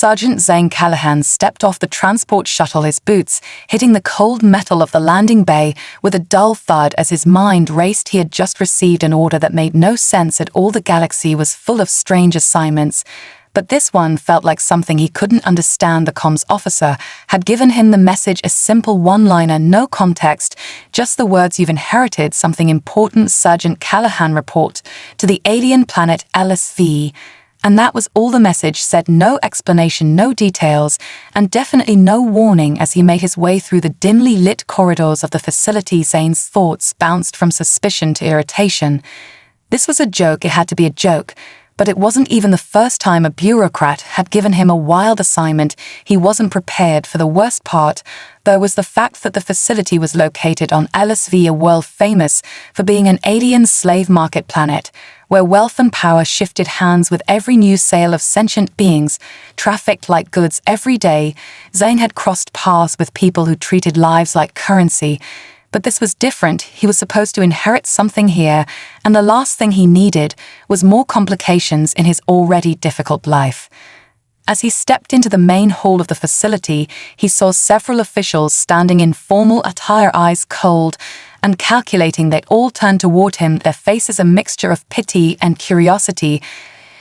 Sergeant Zane Callahan stepped off the transport shuttle, his boots hitting the cold metal of the landing bay with a dull thud as his mind raced. He had just received an order that made no sense at all. The galaxy was full of strange assignments, but this one felt like something he couldn't understand. The comms officer had given him the message, a simple one-liner, no context, just the words, "You've inherited something important, Sergeant Callahan. Report to the alien planet LSV." And that was all the message said. No explanation, no details, and definitely no warning. As he made his way through the dimly lit corridors of the facility, Zane's thoughts bounced from suspicion to irritation. This was a joke, it had to be a joke, but it wasn't even the first time a bureaucrat had given him a wild assignment. He wasn't prepared for the worst part, though, was the fact that the facility was located on LSV, a world famous for being an alien slave market planet, where wealth and power shifted hands with every new sale of sentient beings, trafficked like goods every day. Zane had crossed paths with people who treated lives like currency, but this was different. He was supposed to inherit something here, and the last thing he needed was more complications in his already difficult life. As he stepped into the main hall of the facility, he saw several officials standing in formal attire, eyes cold and calculating. They all turned toward him, their faces a mixture of pity and curiosity.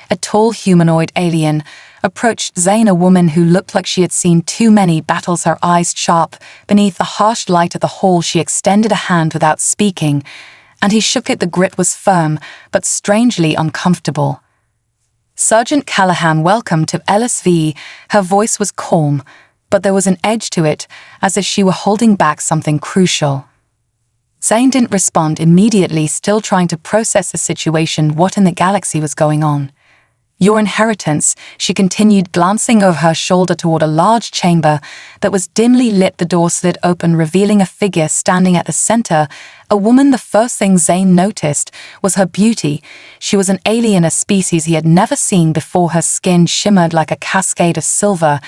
A tall humanoid alien approached Zane, a woman who looked like she had seen too many battles, her eyes sharp. Beneath the harsh light of the hall, she extended a hand without speaking, and he shook it. The grip was firm, but strangely uncomfortable. "Sergeant Callahan, welcome to LSV." Her voice was calm, but there was an edge to it, as if she were holding back something crucial. Zane didn't respond immediately, still trying to process the situation. What in the galaxy was going on? "Your inheritance," she continued, glancing over her shoulder toward a large chamber that was dimly lit. The door slid open, revealing a figure standing at the center, a woman. The first thing Zane noticed was her beauty. She was an alien, a species he had never seen before. Her skin shimmered like a cascade of silver,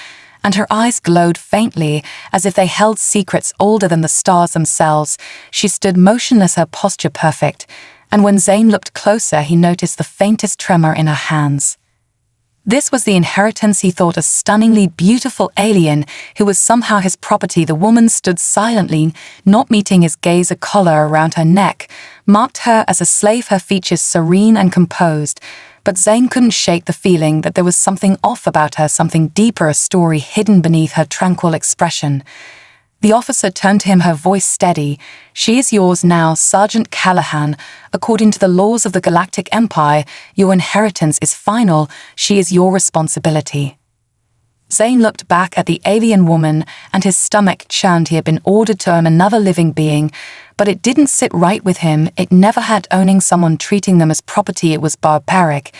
and her eyes glowed faintly, as if they held secrets older than the stars themselves. She stood motionless, her posture perfect, and when Zane looked closer, he noticed the faintest tremor in her hands. This was the inheritance, he thought, a stunningly beautiful alien who was somehow his property. The woman stood silently, not meeting his gaze. A collar around her neck marked her as a slave, her features serene and composed, but Zane couldn't shake the feeling that there was something off about her, something deeper, a story hidden beneath her tranquil expression. The officer turned to him, her voice steady. "She is yours now, Sergeant Callahan. According to the laws of the Galactic Empire, your inheritance is final. She is your responsibility." Zane looked back at the alien woman, and his stomach churned. He had been ordered to own another living being, but it didn't sit right with him. It never had. Owning someone, treating them as property, it was barbaric.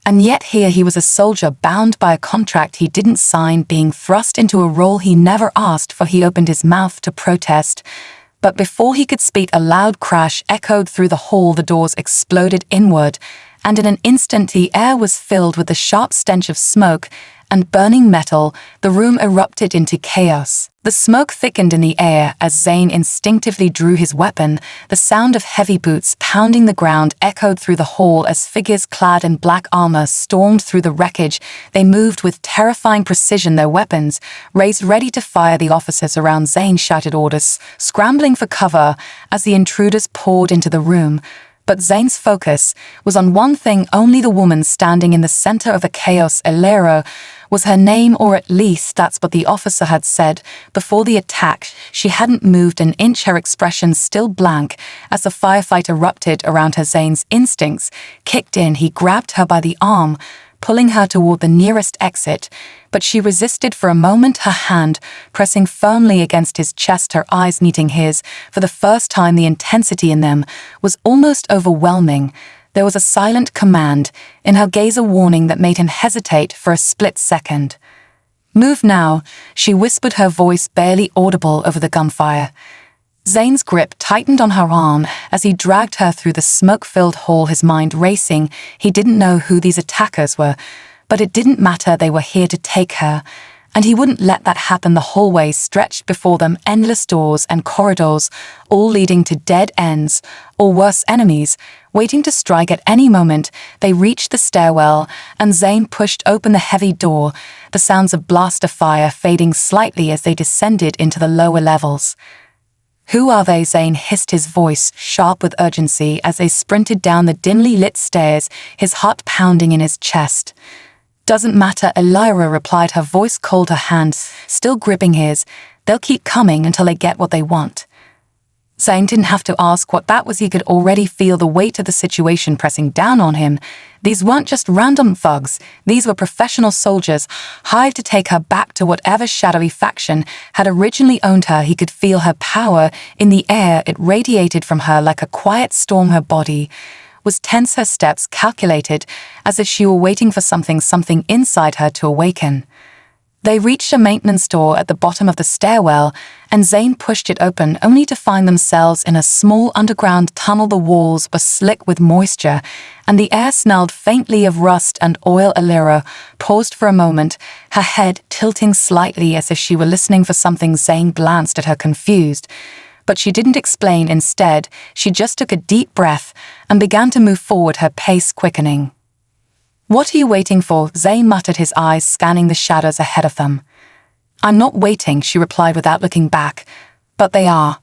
And yet here he was, a soldier bound by a contract he didn't sign, being thrust into a role he never asked for. He opened his mouth to protest, but before he could speak, a loud crash echoed through the hall. The doors exploded inward, and in an instant the air was filled with the sharp stench of smoke and burning metal. The room erupted into chaos. The smoke thickened in the air as Zane instinctively drew his weapon. The sound of heavy boots pounding the ground echoed through the hall as figures clad in black armor stormed through the wreckage. They moved with terrifying precision, their weapons raised ready to fire. The officers around Zane shouted orders, scrambling for cover as the intruders poured into the room. But Zane's focus was on one thing only: the woman standing in the center of the chaos. Elara was her name, or at least that's what the officer had said. Before the attack, she hadn't moved an inch, her expression still blank as the firefight erupted around her. Zane's instincts kicked in. He grabbed her by the arm, pulling her toward the nearest exit, but she resisted for a moment, her hand pressing firmly against his chest, her eyes meeting his. For the first time, the intensity in them was almost overwhelming. There was a silent command in her gaze, a warning that made him hesitate for a split second. "Move now," she whispered, her voice barely audible over the gunfire. Zane's grip tightened on her arm as he dragged her through the smoke-filled hall, his mind racing. He didn't know who these attackers were, but it didn't matter. They were here to take her, And he wouldn't let that happen. The hallway stretched before them, endless doors and corridors, all leading to dead ends, or worse, enemies, waiting to strike at any moment. They reached the stairwell, and Zane pushed open the heavy door, the sounds of blaster fire fading slightly as they descended into the lower levels. "Who are they?" Zane hissed, his voice sharp with urgency as they sprinted down the dimly lit stairs, his heart pounding in his chest. "Doesn't matter," Elara replied, her voice cold, her hands still gripping his. "They'll keep coming until they get what they want." Zane didn't have to ask what that was. He could already feel the weight of the situation pressing down on him. These weren't just random thugs. These were professional soldiers, hired to take her back to whatever shadowy faction had originally owned her. He could feel her power in the air. It radiated from her like a quiet storm. Her body was tense, her steps calculated, as if she were waiting for something inside her to awaken. They reached a maintenance door at the bottom of the stairwell, and Zane pushed it open, only to find themselves in a small underground tunnel. The walls were slick with moisture, and the air smelled faintly of rust and oil. Elara paused for a moment, her head tilting slightly as if she were listening for something. Zane glanced at her, confused. But she didn't explain. Instead, she just took a deep breath and began to move forward, her pace quickening. "What are you waiting for?" Zane muttered, his eyes scanning the shadows ahead of them. "I'm not waiting," she replied without looking back. "But they are."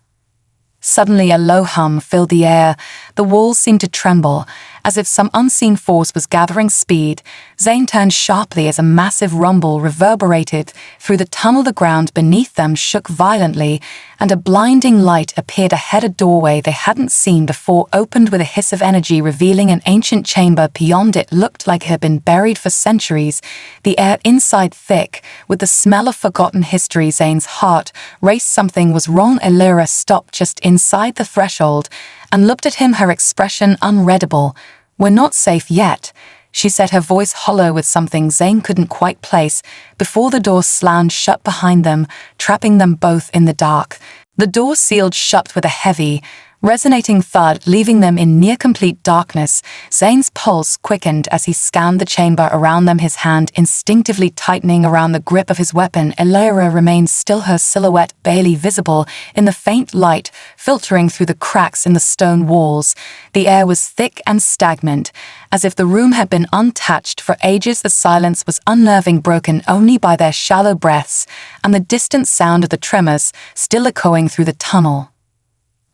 Suddenly, a low hum filled the air. The walls seemed to tremble, as if some unseen force was gathering speed. Zane turned sharply as a massive rumble reverberated through the tunnel. The ground beneath them shook violently, and a blinding light appeared ahead. A doorway they hadn't seen before opened with a hiss of energy, revealing an ancient chamber. Beyond it looked like it had been buried for centuries, the air inside thick with the smell of forgotten history. Zane's heart raced. Something was wrong. Elara stopped just inside the threshold and looked at him, her expression unreadable. "We're not safe yet," she said, her voice hollow with something Zane couldn't quite place, before the door slammed shut behind them, trapping them both in the dark. The door sealed shut with a heavy, resonating thud, leaving them in near-complete darkness. Zane's pulse quickened as he scanned the chamber around them, his hand instinctively tightening around the grip of his weapon. Elara remained still, her silhouette barely visible in the faint light filtering through the cracks in the stone walls. The air was thick and stagnant, as if the room had been untouched for ages. The silence was unnerving, broken only by their shallow breaths and the distant sound of the tremors still echoing through the tunnel.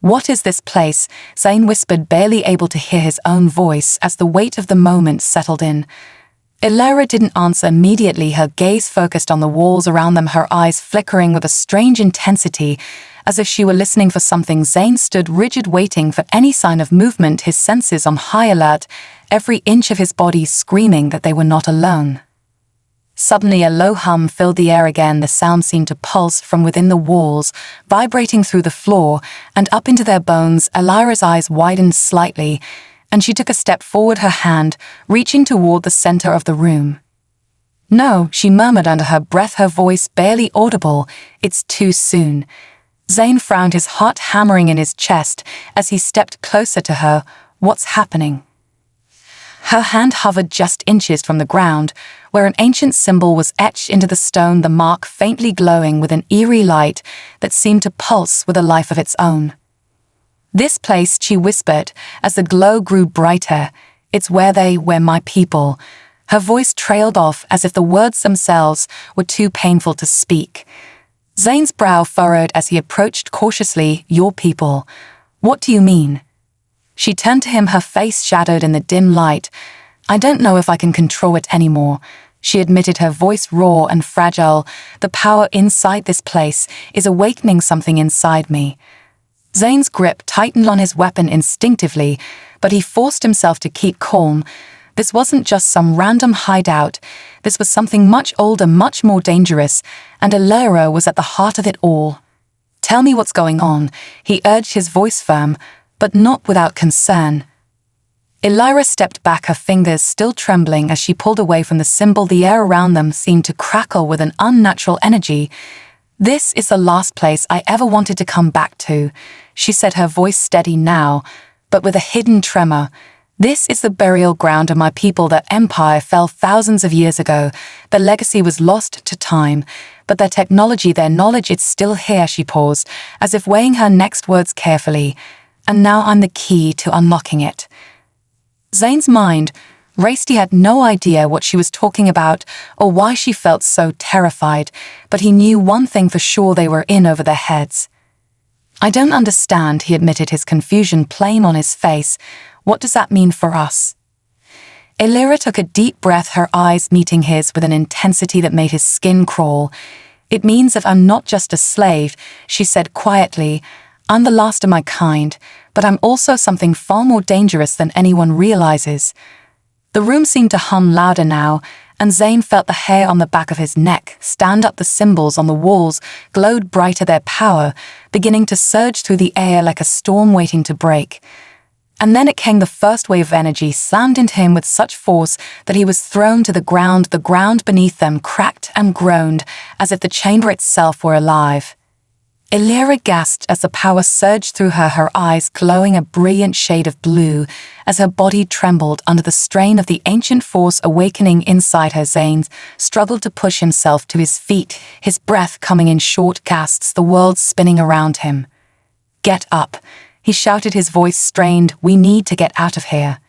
"What is this place?" Zane whispered, barely able to hear his own voice as the weight of the moment settled in. Elara didn't answer immediately, her gaze focused on the walls around them, her eyes flickering with a strange intensity, as if she were listening for something. Zane stood rigid, waiting for any sign of movement, his senses on high alert, every inch of his body screaming that they were not alone. Suddenly, a low hum filled the air again. The sound seemed to pulse from within the walls, vibrating through the floor and up into their bones. Elara's eyes widened slightly, and she took a step forward, her hand reaching toward the center of the room. "No," she murmured under her breath, her voice barely audible. "It's too soon." Zane frowned, his heart hammering in his chest as he stepped closer to her. "What's happening?" Her hand hovered just inches from the ground, where an ancient symbol was etched into the stone, the mark faintly glowing with an eerie light that seemed to pulse with a life of its own. "This place," she whispered as the glow grew brighter. "It's where my people." Her voice trailed off as if the words themselves were too painful to speak. Zane's brow furrowed as he approached cautiously. "Your people? What do you mean?" She turned to him, her face shadowed in the dim light. "I don't know if I can control it anymore," she admitted, her voice raw and fragile. "The power inside this place is awakening something inside me." Zane's grip tightened on his weapon instinctively, but he forced himself to keep calm. This wasn't just some random hideout. This was something much older, much more dangerous, and Elara was at the heart of it all. "Tell me what's going on," he urged, his voice firm, but not without concern. Elara stepped back, her fingers still trembling as she pulled away from the symbol. The air around them seemed to crackle with an unnatural energy. "This is the last place I ever wanted to come back to," she said, her voice steady now, but with a hidden tremor. This is the burial ground of my people. Their empire fell thousands of years ago. Their legacy was lost to time, but their technology, their knowledge, it's still here," she paused, as if weighing her next words carefully. "And now I'm the key to unlocking it." Zane's mind raced. He had no idea what she was talking about or why she felt so terrified, but he knew one thing for sure: they were in over their heads. "I don't understand," he admitted, his confusion plain on his face. "What does that mean for us?" Elara took a deep breath, her eyes meeting his with an intensity that made his skin crawl. "It means that I'm not just a slave," she said quietly. "I'm the last of my kind, but I'm also something far more dangerous than anyone realizes." The room seemed to hum louder now, and Zane felt the hair on the back of his neck stand up. The symbols on the walls glowed brighter, their power beginning to surge through the air like a storm waiting to break. And then it came. The first wave of energy slammed into him with such force that he was thrown to the ground. The ground beneath them cracked and groaned as if the chamber itself were alive. Elara gasped as the power surged through her, her eyes glowing a brilliant shade of blue as her body trembled under the strain of the ancient force awakening inside her. Zane struggled to push himself to his feet, his breath coming in short gasps, the world spinning around him. "Get up," he shouted, his voice strained. "We need to get out of here."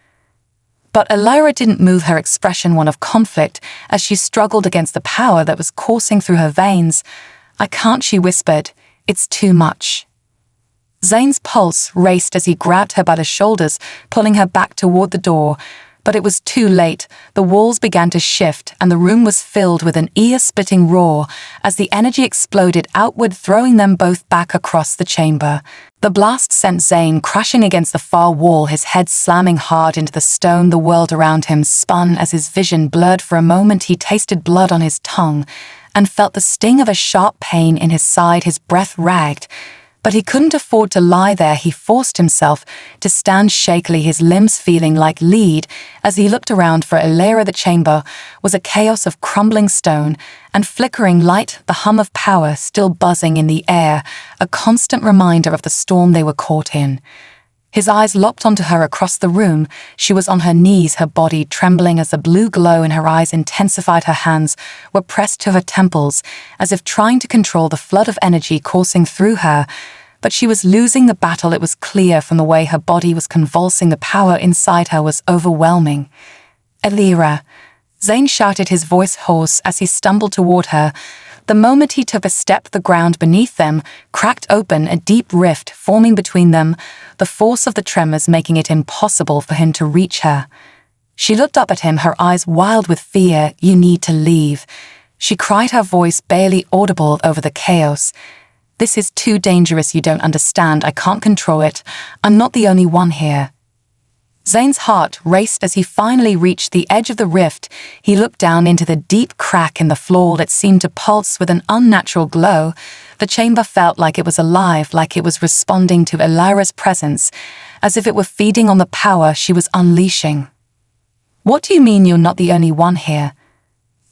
But Elara didn't move, her expression one of conflict as she struggled against the power that was coursing through her veins. "I can't," she whispered. "It's too much." Zane's pulse raced as he grabbed her by the shoulders, pulling her back toward the door. But it was too late. The walls began to shift, and the room was filled with an ear-splitting roar as the energy exploded outward, throwing them both back across the chamber. The blast sent Zane crashing against the far wall, his head slamming hard into the stone. The world around him spun as his vision blurred. For a moment he tasted blood on his tongue and felt the sting of a sharp pain in his side. His breath ragged, but he couldn't afford to lie there. He forced himself to stand shakily, his limbs feeling like lead as he looked around for Elara. The chamber was a chaos of crumbling stone and flickering light, the hum of power still buzzing in the air, a constant reminder of the storm they were caught in. His eyes locked onto her across the room. She was on her knees, her body trembling as the blue glow in her eyes intensified. Her hands were pressed to her temples, as if trying to control the flood of energy coursing through her. But she was losing the battle. It was clear from the way her body was convulsing. The power inside her was overwhelming. "Elara," Zane shouted, his voice hoarse as he stumbled toward her. The moment he took a step, the ground beneath them cracked open, a deep rift forming between them, the force of the tremors making it impossible for him to reach her. She looked up at him, her eyes wild with fear. "You need to leave," she cried, her voice barely audible over the chaos. "This is too dangerous. You don't understand. I can't control it. I'm not the only one here." Zane's heart raced as he finally reached the edge of the rift. He looked down into the deep crack in the floor that seemed to pulse with an unnatural glow. The chamber felt like it was alive, like it was responding to Elara's presence, as if it were feeding on the power she was unleashing. "What do you mean you're not the only one here?"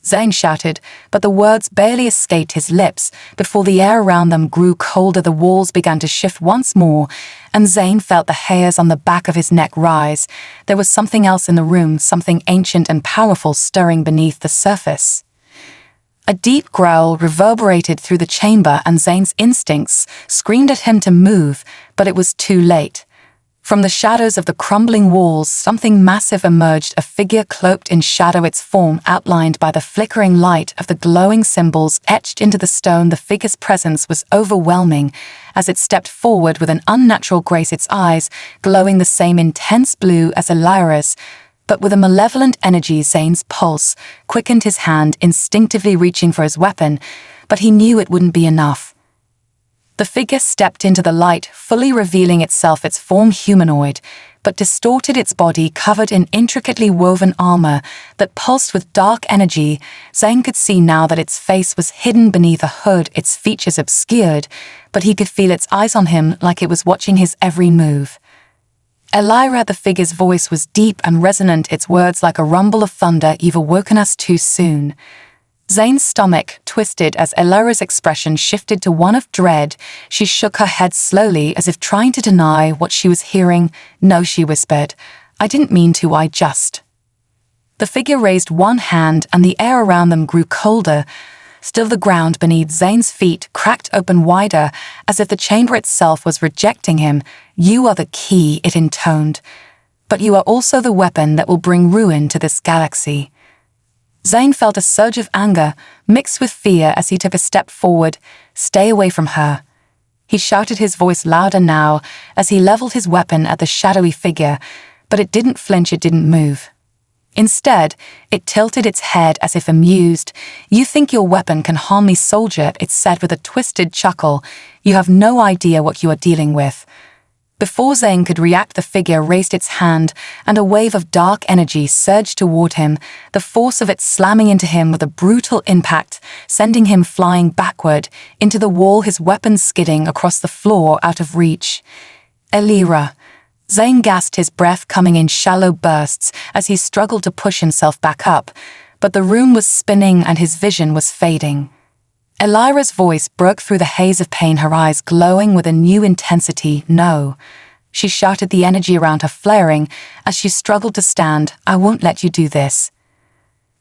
Zane shouted, but the words barely escaped his lips before the air around them grew colder. The walls began to shift once more, and Zane felt the hairs on the back of his neck rise. There was something else in the room, something ancient and powerful stirring beneath the surface. A deep growl reverberated through the chamber, and Zane's instincts screamed at him to move, but it was too late. From the shadows of the crumbling walls, something massive emerged, a figure cloaked in shadow, its form outlined by the flickering light of the glowing symbols etched into the stone. The figure's presence was overwhelming as it stepped forward with an unnatural grace, its eyes glowing the same intense blue as Elara's, but with a malevolent energy. Zane's pulse quickened, his hand instinctively reaching for his weapon, but he knew it wouldn't be enough. The figure stepped into the light, fully revealing itself, its form humanoid, but distorted, its body covered in intricately woven armor that pulsed with dark energy. Zane could see now that its face was hidden beneath a hood, its features obscured, but he could feel its eyes on him like it was watching his every move. "Elara," the figure's voice was deep and resonant, its words like a rumble of thunder. "You've awoken us too soon." Zane's stomach twisted as Elara's expression shifted to one of dread. She shook her head slowly as if trying to deny what she was hearing. "No," she whispered. I didn't mean to, I just... The figure raised one hand and the air around them grew colder. Still, the ground beneath Zane's feet cracked open wider, as if the chamber itself was rejecting him. You are the key, it intoned. But you are also the weapon that will bring ruin to this galaxy. Zane felt a surge of anger, mixed with fear as he took a step forward. Stay away from her. He shouted, his voice louder now, as he leveled his weapon at the shadowy figure, but it didn't flinch, it didn't move. Instead, it tilted its head as if amused. You think your weapon can harm me, soldier, it said with a twisted chuckle. You have no idea what you are dealing with. Before Zane could react, the figure raised its hand, and a wave of dark energy surged toward him, the force of it slamming into him with a brutal impact, sending him flying backward, into the wall, his weapon skidding across the floor out of reach. Elara. Zane gasped, his breath coming in shallow bursts as he struggled to push himself back up, but the room was spinning and his vision was fading. Elara's voice broke through the haze of pain, her eyes glowing with a new intensity. No. She shouted, the energy around her flaring as she struggled to stand. I won't let you do this.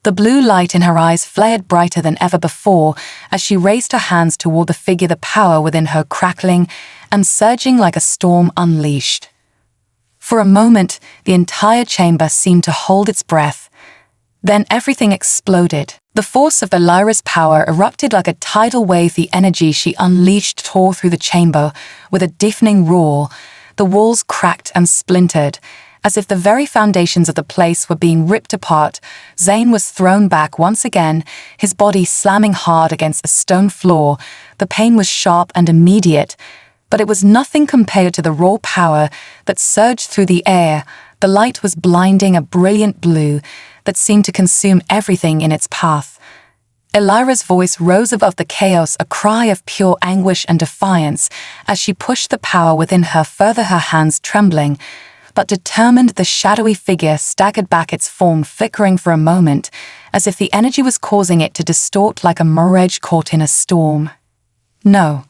The blue light in her eyes flared brighter than ever before as she raised her hands toward the figure, the power within her crackling and surging like a storm unleashed. For a moment, the entire chamber seemed to hold its breath. Then everything exploded. The force of Elara's power erupted like a tidal wave. The energy she unleashed tore through the chamber with a deafening roar. The walls cracked and splintered, as if the very foundations of the place were being ripped apart. Zane was thrown back once again, his body slamming hard against a stone floor. The pain was sharp and immediate, but it was nothing compared to the raw power that surged through the air. The light was blinding, a brilliant blue that seemed to consume everything in its path. Elara's voice rose above the chaos, a cry of pure anguish and defiance as she pushed the power within her further, her hands trembling. But determined, the shadowy figure staggered back, its form flickering for a moment, as if the energy was causing it to distort like a mirage caught in a storm. No.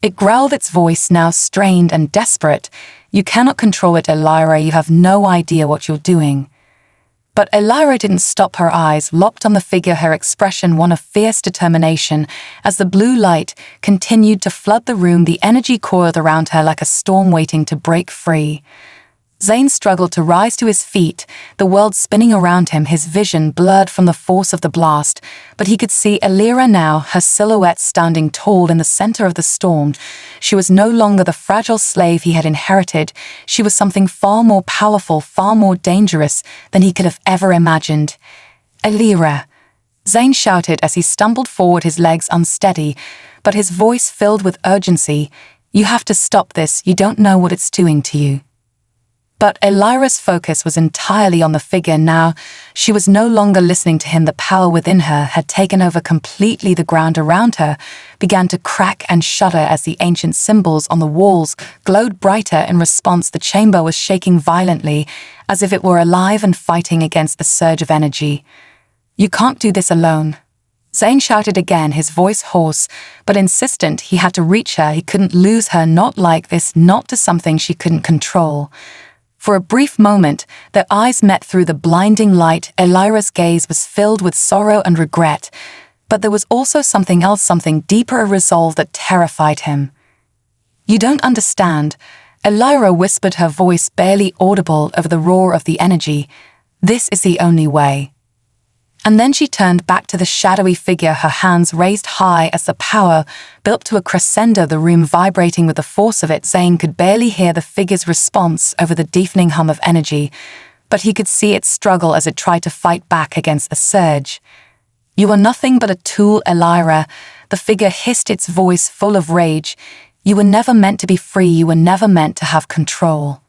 It growled, its voice now strained and desperate. You cannot control it, Elara. You have no idea what you're doing. But Elara didn't stop, her eyes locked on the figure, her expression one of fierce determination. As the blue light continued to flood the room, the energy coiled around her like a storm waiting to break free. Zane struggled to rise to his feet, the world spinning around him, his vision blurred from the force of the blast, but he could see Elara now, her silhouette standing tall in the center of the storm. She was no longer the fragile slave he had inherited. She was something far more powerful, far more dangerous than he could have ever imagined. Elara, Zane shouted as he stumbled forward, his legs unsteady, but his voice filled with urgency. You have to stop this, you don't know what it's doing to you. But Elara's focus was entirely on the figure now. She was no longer listening to him. The power within her had taken over completely. The ground around her began to crack and shudder as the ancient symbols on the walls glowed brighter. In response, the chamber was shaking violently, as if it were alive and fighting against the surge of energy. You can't do this alone. Zane shouted again, his voice hoarse, but insistent. He had to reach her. He couldn't lose her, not like this, not to something she couldn't control. For a brief moment, their eyes met through the blinding light. Elara's gaze was filled with sorrow and regret, but there was also something else, something deeper, a resolve that terrified him. You don't understand, Elara whispered, her voice barely audible over the roar of the energy. This is the only way. And then she turned back to the shadowy figure, her hands raised high as the power built to a crescendo, the room vibrating with the force of it. Zane could barely hear the figure's response over the deafening hum of energy, but he could see it struggle as it tried to fight back against the surge. You are nothing but a tool, Elara, the figure hissed, its voice full of rage. You were never meant to be free, you were never meant to have control.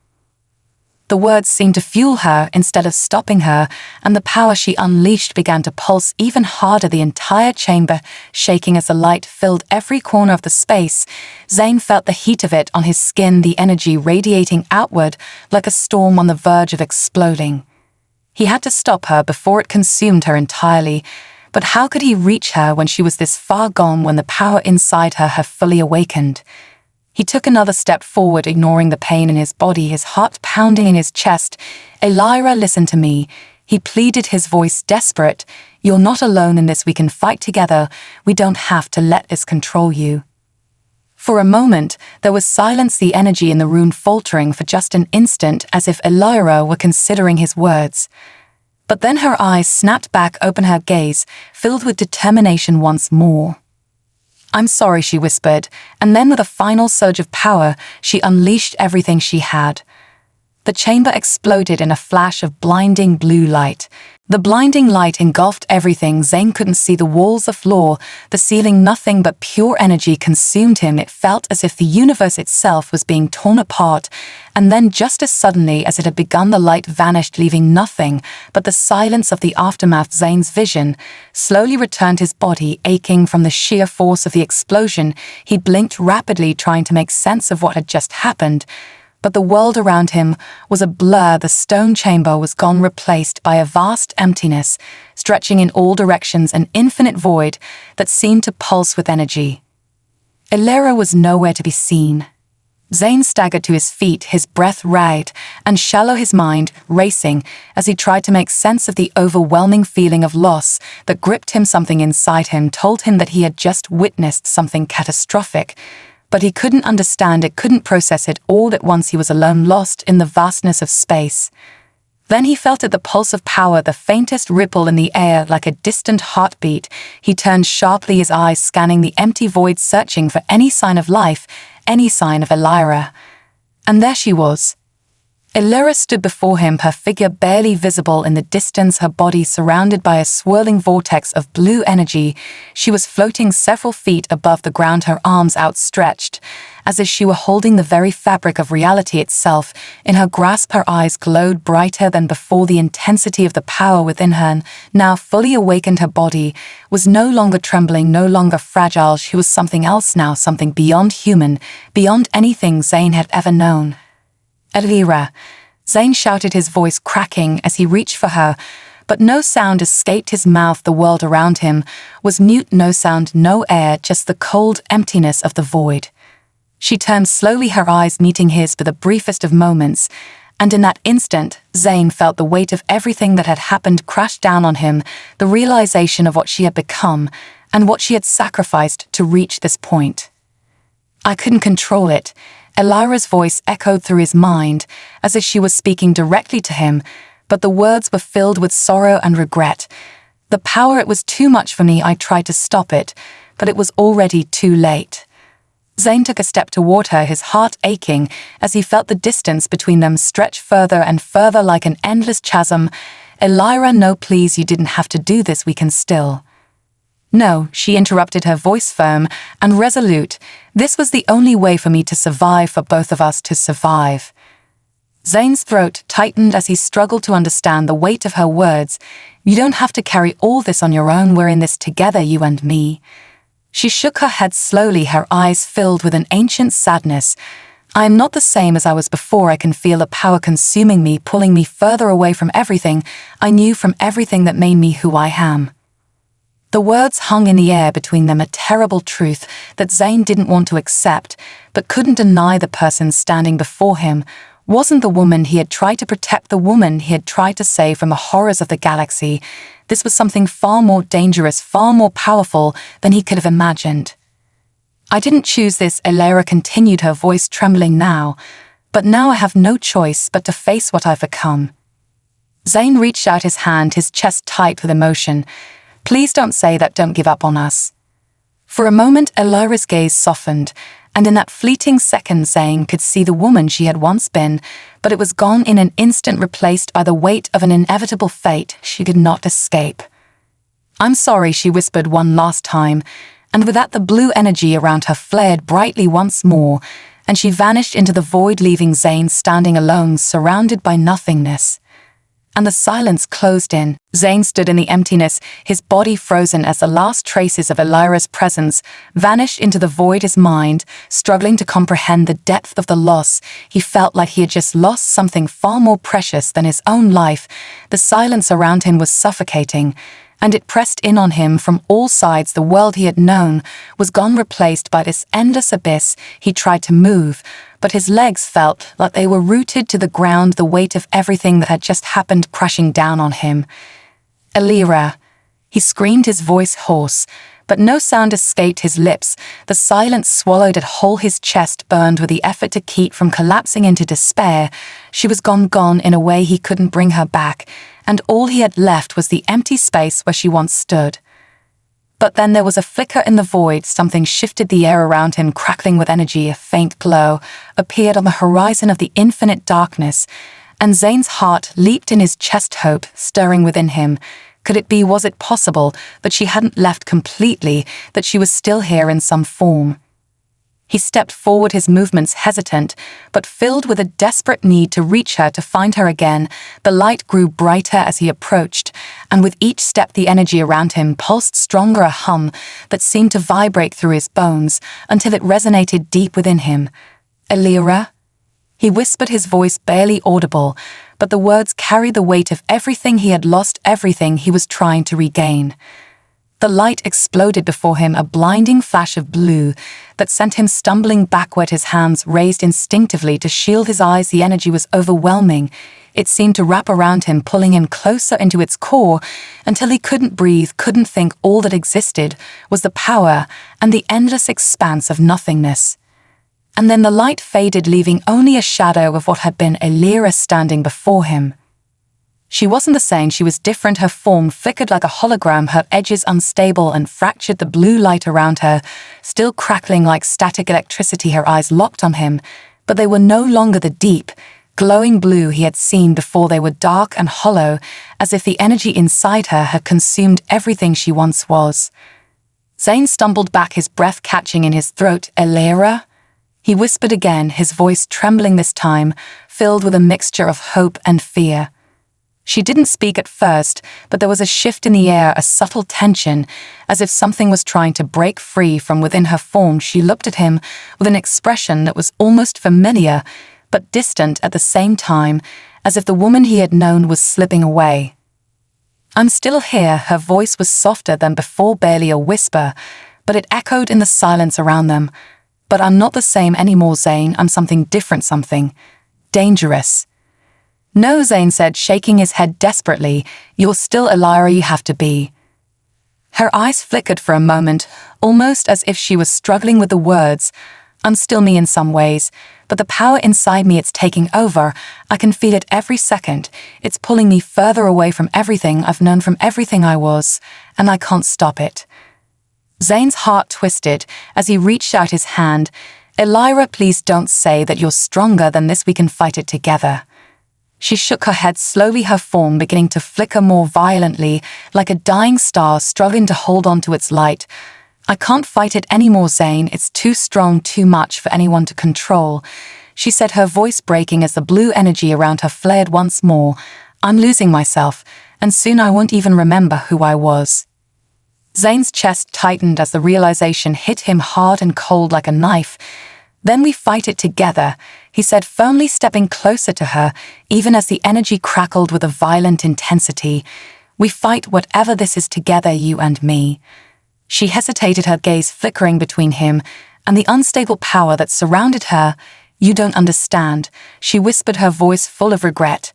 The words seemed to fuel her instead of stopping her, and the power she unleashed began to pulse even harder, the entire chamber shaking as the light filled every corner of the space. Zane felt the heat of it on his skin, the energy radiating outward like a storm on the verge of exploding. He had to stop her before it consumed her entirely, but how could he reach her when she was this far gone, when the power inside her had fully awakened? He took another step forward, ignoring the pain in his body, his heart pounding in his chest. "Elara, listen to me," he pleaded, his voice desperate. "You're not alone in this. We can fight together. We don't have to let this control you." For a moment, there was silence, the energy in the room faltering for just an instant, as if Elara were considering his words. But then her eyes snapped back open, her gaze filled with determination once more. "I'm sorry," she whispered, and then with a final surge of power, she unleashed everything she had. The chamber exploded in a flash of blinding blue light. The blinding light engulfed everything. Zane couldn't see the walls, the floor, the ceiling, nothing but pure energy consumed him. It felt as if the universe itself was being torn apart, and then just as suddenly as it had begun, the light vanished, leaving nothing but the silence of the aftermath. Zane's vision slowly returned, his body aching from the sheer force of the explosion. He blinked rapidly, trying to make sense of what had just happened. But the world around him was a blur. The stone chamber was gone, replaced by a vast emptiness, stretching in all directions, an infinite void that seemed to pulse with energy. Elara was nowhere to be seen. Zane staggered to his feet, his breath ragged and shallow, his mind racing as he tried to make sense of the overwhelming feeling of loss that gripped him. Something inside him told him that he had just witnessed something catastrophic, but he couldn't understand it, couldn't process it. All at once he was alone, lost in the vastness of space. Then he felt it, the pulse of power, the faintest ripple in the air, like a distant heartbeat. He turned sharply, his eyes scanning the empty void, searching for any sign of life, any sign of Elara. And there she was. Elara stood before him, her figure barely visible in the distance, her body surrounded by a swirling vortex of blue energy. She was floating several feet above the ground, her arms outstretched, as if she were holding the very fabric of reality itself. In her grasp, her eyes glowed brighter than before. The intensity of the power within her, now fully awakened, her body was no longer trembling, no longer fragile. She was something else now, something beyond human, beyond anything Zane had ever known. "Elara," Zane shouted, his voice cracking as he reached for her, but no sound escaped his mouth. The world around him was mute, no sound, no air, just the cold emptiness of the void. She turned slowly, her eyes meeting his for the briefest of moments, and in that instant, Zane felt the weight of everything that had happened crash down on him, the realization of what she had become and what she had sacrificed to reach this point. "I couldn't control it." Elara's voice echoed through his mind, as if she was speaking directly to him, but the words were filled with sorrow and regret. "The power, it was too much for me. I tried to stop it, but it was already too late." Zane took a step toward her, his heart aching, as he felt the distance between them stretch further and further like an endless chasm. "Elara, no, please, you didn't have to do this. We can still—" "No," she interrupted, her voice firm and resolute. "This was the only way for me to survive, for both of us to survive." Zane's throat tightened as he struggled to understand the weight of her words. "You don't have to carry all this on your own. We're in this together, you and me." She shook her head slowly, her eyes filled with an ancient sadness. "I am not the same as I was before. I can feel the power consuming me, pulling me further away from everything I knew, from everything that made me who I am." The words hung in the air between them, a terrible truth that Zane didn't want to accept, but couldn't deny. The person standing before him wasn't the woman he had tried to protect, the woman he had tried to save from the horrors of the galaxy. This was something far more dangerous, far more powerful than he could have imagined. "I didn't choose this," Elara continued, her voice trembling now, "but now I have no choice but to face what I've become." Zane reached out his hand, his chest tight with emotion. "Please don't say that, don't give up on us." For a moment, Elara's gaze softened, and in that fleeting second Zane could see the woman she had once been, but it was gone in an instant, replaced by the weight of an inevitable fate she could not escape. "I'm sorry," she whispered one last time, and with that the blue energy around her flared brightly once more, and she vanished into the void, leaving Zane standing alone, surrounded by nothingness. And the silence closed in. Zane stood in the emptiness, his body frozen as the last traces of Elara's presence vanished into the void. His mind, struggling to comprehend the depth of the loss, he felt like he had just lost something far more precious than his own life. The silence around him was suffocating, and it pressed in on him from all sides. The world he had known was gone, replaced by this endless abyss. He tried to move, but his legs felt like they were rooted to the ground, the weight of everything that had just happened crashing down on him. "Elara," he screamed, his voice hoarse, but no sound escaped his lips. The silence swallowed it whole. His chest burned with the effort to keep from collapsing into despair. She was gone in a way he couldn't bring her back, and all he had left was the empty space where she once stood. But then there was a flicker in the void. Something shifted, the air around him crackling with energy. A faint glow appeared on the horizon of the infinite darkness, and Zane's heart leaped in his chest, hope stirring within him. Could it be, was it possible, that she hadn't left completely, that she was still here in some form? He stepped forward, his movements hesitant, but filled with a desperate need to reach her, to find her again. The light grew brighter as he approached, and with each step the energy around him pulsed stronger, a hum that seemed to vibrate through his bones until it resonated deep within him. "Elara?" He whispered, his voice barely audible, but the words carried the weight of everything he had lost, everything he was trying to regain. The light exploded before him, a blinding flash of blue that sent him stumbling backward, his hands raised instinctively to shield his eyes. The energy was overwhelming. It seemed to wrap around him, pulling him closer into its core until he couldn't breathe, couldn't think. All that existed was the power and the endless expanse of nothingness. And then the light faded, leaving only a shadow of what had been Elara standing before him. She wasn't the same, she was different. Her form flickered like a hologram, her edges unstable and fractured, the blue light around her still crackling like static electricity. Her eyes locked on him, but they were no longer the deep, glowing blue he had seen before. They were dark and hollow, as if the energy inside her had consumed everything she once was. Zane stumbled back, his breath catching in his throat. "Elara?" He whispered again, his voice trembling this time, filled with a mixture of hope and fear. She didn't speak at first, but there was a shift in the air, a subtle tension, as if something was trying to break free from within her form. She looked at him with an expression that was almost familiar, but distant at the same time, as if the woman he had known was slipping away. "I'm still here." Her voice was softer than before, barely a whisper, but it echoed in the silence around them. "But I'm not the same anymore, Zane. I'm something different, something dangerous." "No," Zane said, shaking his head desperately. "You're still Elara, you have to be." Her eyes flickered for a moment, almost as if she was struggling with the words. "I'm still me in some ways, but the power inside me, it's taking over. I can feel it every second. It's pulling me further away from everything I've known, from everything I was, and I can't stop it." Zane's heart twisted as he reached out his hand. "Elara, please don't say that you're stronger than this. We can fight it together." She shook her head slowly, her form beginning to flicker more violently, like a dying star struggling to hold on to its light. "I can't fight it anymore, Zane. It's too strong, too much for anyone to control," she said, her voice breaking as the blue energy around her flared once more. "I'm losing myself, and soon I won't even remember who I was." Zane's chest tightened as the realization hit him hard and cold like a knife. "Then we fight it together," he said, firmly stepping closer to her, even as the energy crackled with a violent intensity. "We fight whatever this is together, you and me." She hesitated, her gaze flickering between him and the unstable power that surrounded her. "You don't understand," she whispered, her voice full of regret.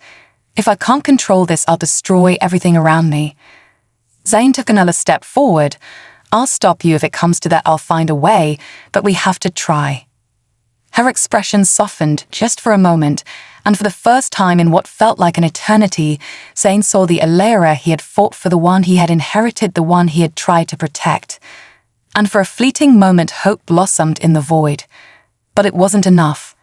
"If I can't control this, I'll destroy everything around me." Zane took another step forward. "I'll stop you if it comes to that. I'll find a way, but we have to try." Her expression softened just for a moment, and for the first time in what felt like an eternity, Zane saw the Elara he had fought for, the one he had inherited, the one he had tried to protect. And for a fleeting moment, hope blossomed in the void. But it wasn't enough.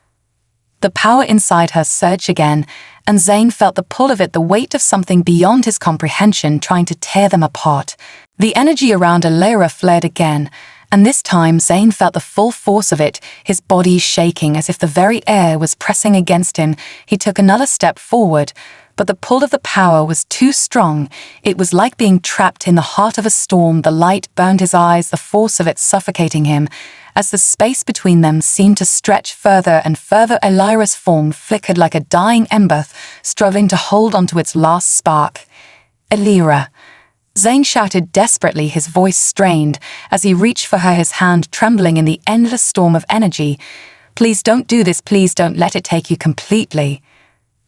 The power inside her surged again, and Zane felt the pull of it, the weight of something beyond his comprehension trying to tear them apart. The energy around Elara flared again, and this time Zane felt the full force of it, his body shaking as if the very air was pressing against him. He took another step forward, but the pull of the power was too strong. It was like being trapped in the heart of a storm. The light burned his eyes, the force of it suffocating him. As the space between them seemed to stretch further and further, Elara's form flickered like a dying ember, struggling to hold onto its last spark. "Elara." Zane shouted desperately, his voice strained, as he reached for her, his hand trembling in the endless storm of energy. "Please don't do this, please don't let it take you completely."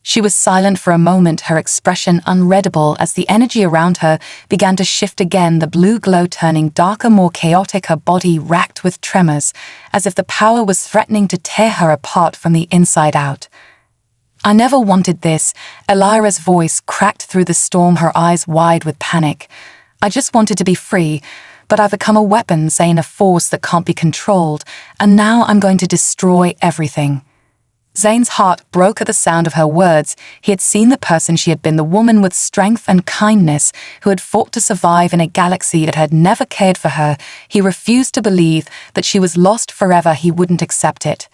She was silent for a moment, her expression unreadable as the energy around her began to shift again, the blue glow turning darker, more chaotic, her body racked with tremors, as if the power was threatening to tear her apart from the inside out. "I never wanted this," Elara's voice cracked through the storm, her eyes wide with panic. "I just wanted to be free, but I've become a weapon, Zane, a force that can't be controlled, and now I'm going to destroy everything." Zane's heart broke at the sound of her words. He had seen the person she had been, the woman with strength and kindness who had fought to survive in a galaxy that had never cared for her. He refused to believe that she was lost forever. He wouldn't accept it.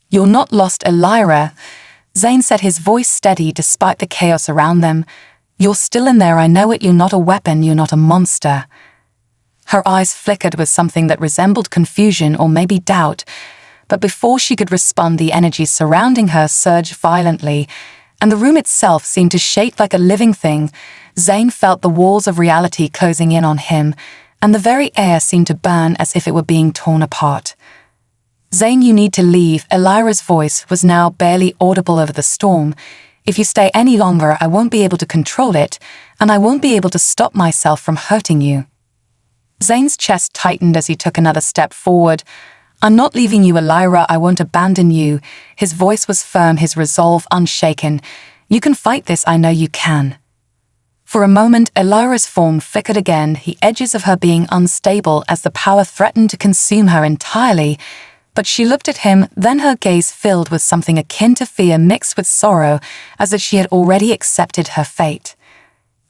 "You're not lost, Elara," Zane said, his voice steady despite the chaos around them. "You're still in there, I know it. You're not a weapon, you're not a monster." Her eyes flickered with something that resembled confusion or maybe doubt, but before she could respond, the energy surrounding her surged violently, and the room itself seemed to shake like a living thing. Zane felt the walls of reality closing in on him, and the very air seemed to burn as if it were being torn apart. "Zane, you need to leave." Elara's voice was now barely audible over the storm. "If you stay any longer, I won't be able to control it, and I won't be able to stop myself from hurting you." Zane's chest tightened as he took another step forward. "I'm not leaving you, Elara. I won't abandon you." His voice was firm, his resolve unshaken. "You can fight this, I know you can." For a moment, Elara's form flickered again, the edges of her being unstable as the power threatened to consume her entirely. But she looked at him, then her gaze filled with something akin to fear mixed with sorrow, as if she had already accepted her fate.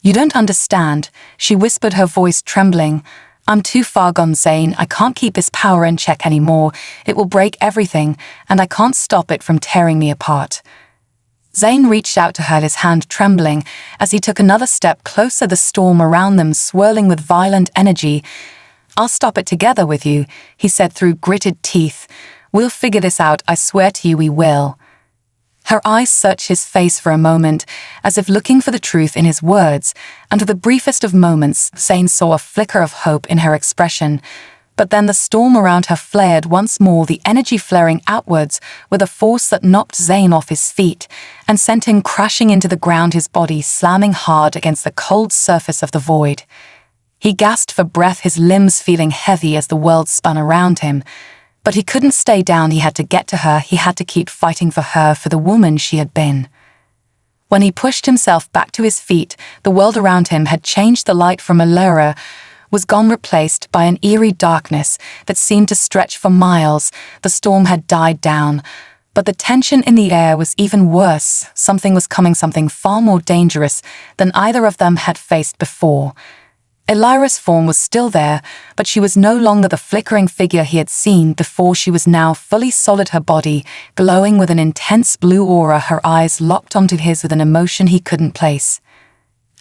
"You don't understand," she whispered, her voice trembling. "I'm too far gone, Zane. I can't keep this power in check anymore. It will break everything, and I can't stop it from tearing me apart." Zane reached out to her, his hand trembling, as he took another step closer, the storm around them swirling with violent energy. "I'll stop it together with you," he said through gritted teeth. "We'll figure this out, I swear to you we will." Her eyes searched his face for a moment, as if looking for the truth in his words, and for the briefest of moments, Zane saw a flicker of hope in her expression. But then the storm around her flared once more, the energy flaring outwards with a force that knocked Zane off his feet and sent him crashing into the ground, his body slamming hard against the cold surface of the void. He gasped for breath, his limbs feeling heavy as the world spun around him. But he couldn't stay down, he had to get to her, he had to keep fighting for her, for the woman she had been. When he pushed himself back to his feet, the world around him had changed. The light from Elara was gone, replaced by an eerie darkness that seemed to stretch for miles. The storm had died down, but the tension in the air was even worse. Something was coming, something far more dangerous than either of them had faced before. Elara's form was still there, but she was no longer the flickering figure he had seen before. She was now fully solid, her body glowing with an intense blue aura, her eyes locked onto his with an emotion he couldn't place.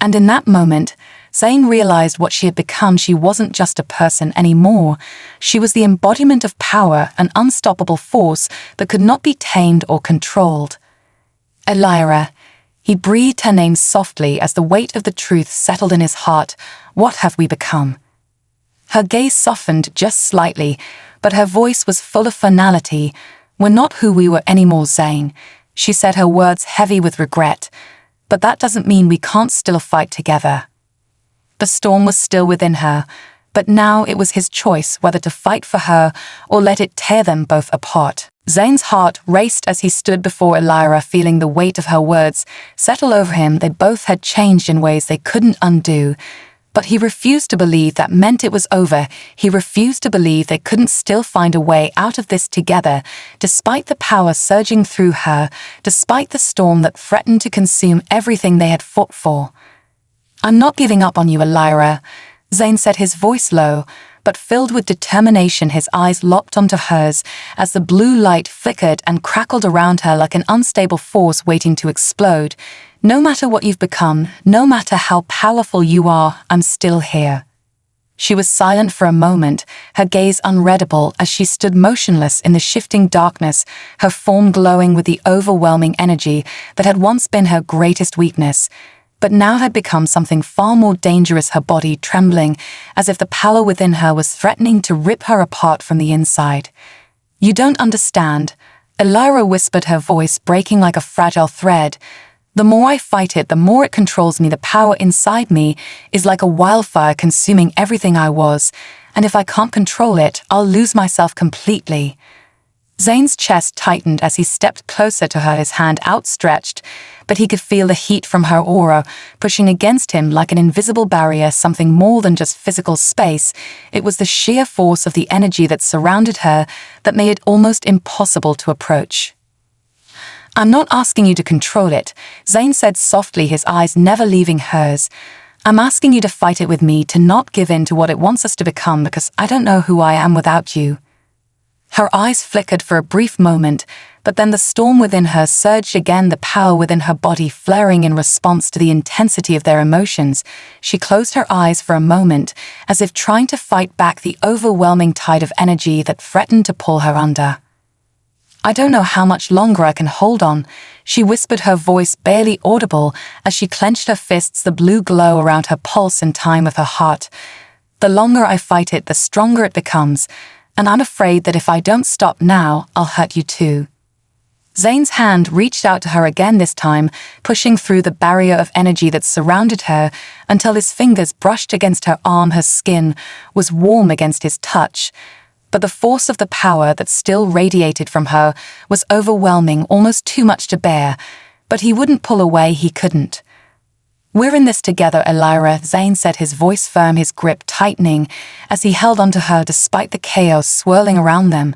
And in that moment, Zane realized what she had become. She wasn't just a person anymore. She was the embodiment of power, an unstoppable force that could not be tamed or controlled. "Elara," he breathed her name softly as the weight of the truth settled in his heart. "What have we become?" Her gaze softened just slightly, but her voice was full of finality. "We're not who we were anymore, Zane," she said, her words heavy with regret. "But that doesn't mean we can't still fight together." The storm was still within her, but now it was his choice whether to fight for her or let it tear them both apart. Zane's heart raced as he stood before Elara, feeling the weight of her words settle over him. They both had changed in ways they couldn't undo. But he refused to believe that meant it was over. He refused to believe they couldn't still find a way out of this together, despite the power surging through her, despite the storm that threatened to consume everything they had fought for. "I'm not giving up on you, Elara," Zane said, his voice low, but filled with determination. His eyes locked onto hers as the blue light flickered and crackled around her like an unstable force waiting to explode. "No matter what you've become, no matter how powerful you are, I'm still here." She was silent for a moment, her gaze unreadable as she stood motionless in the shifting darkness, her form glowing with the overwhelming energy that had once been her greatest weakness. but now had become something far more dangerous, her body trembling, as if the power within her was threatening to rip her apart from the inside. "You don't understand," Elara whispered, her voice breaking like a fragile thread. "The more I fight it, the more it controls me. The power inside me is like a wildfire consuming everything I was, and if I can't control it, I'll lose myself completely." Zane's chest tightened as he stepped closer to her, his hand outstretched, but he could feel the heat from her aura pushing against him like an invisible barrier, something more than just physical space. It was the sheer force of the energy that surrounded her that made it almost impossible to approach. "I'm not asking you to control it," Zane said softly, his eyes never leaving hers. "I'm asking you to fight it with me, to not give in to what it wants us to become, because I don't know who I am without you." Her eyes flickered for a brief moment, but then the storm within her surged again, the power within her body flaring in response to the intensity of their emotions. She closed her eyes for a moment, as if trying to fight back the overwhelming tide of energy that threatened to pull her under. "I don't know how much longer I can hold on," she whispered, her voice barely audible as she clenched her fists, the blue glow around her pulse in time with her heart. "The longer I fight it, the stronger it becomes, and I'm afraid that if I don't stop now, I'll hurt you too." Zane's hand reached out to her again, this time pushing through the barrier of energy that surrounded her until his fingers brushed against her arm. Her skin was warm against his touch, but the force of the power that still radiated from her was overwhelming, almost too much to bear. But he wouldn't pull away, he couldn't. "We're in this together, Elara," Zane said, his voice firm, his grip tightening as he held onto her despite the chaos swirling around them.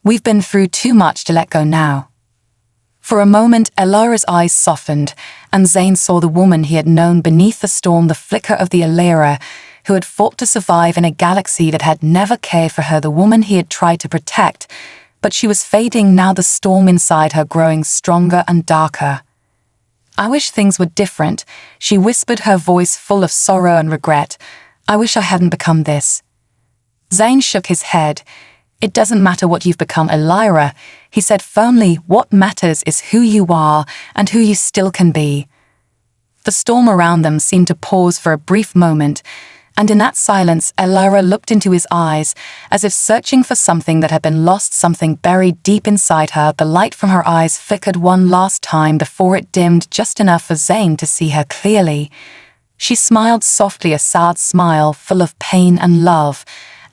"We've been through too much to let go now." For a moment, Elara's eyes softened, and Zane saw the woman he had known beneath the storm, the flicker of the Elara, who had fought to survive in a galaxy that had never cared for her, the woman he had tried to protect. But she was fading now, the storm inside her growing stronger and darker. "I wish things were different," she whispered, her voice full of sorrow and regret. "I wish I hadn't become this." Zane shook his head. "It doesn't matter what you've become, Elara," he said firmly. "What matters is who you are and who you still can be." The storm around them seemed to pause for a brief moment, and in that silence, Elara looked into his eyes, as if searching for something that had been lost, something buried deep inside her. The light from her eyes flickered one last time before it dimmed just enough for Zane to see her clearly. She smiled softly, a sad smile full of pain and love,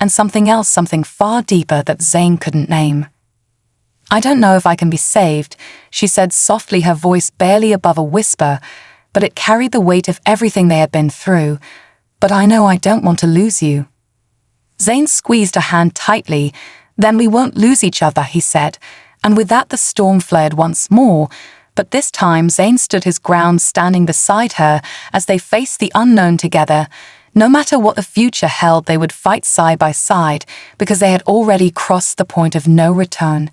and something else, something far deeper that Zane couldn't name. "I don't know if I can be saved," she said softly, her voice barely above a whisper, but it carried the weight of everything they had been through. "But I know I don't want to lose you." Zane squeezed her hand tightly. "Then we won't lose each other," he said, and with that the storm flared once more, but this time Zane stood his ground, standing beside her as they faced the unknown together. No matter what the future held, they would fight side by side, because they had already crossed the point of no return.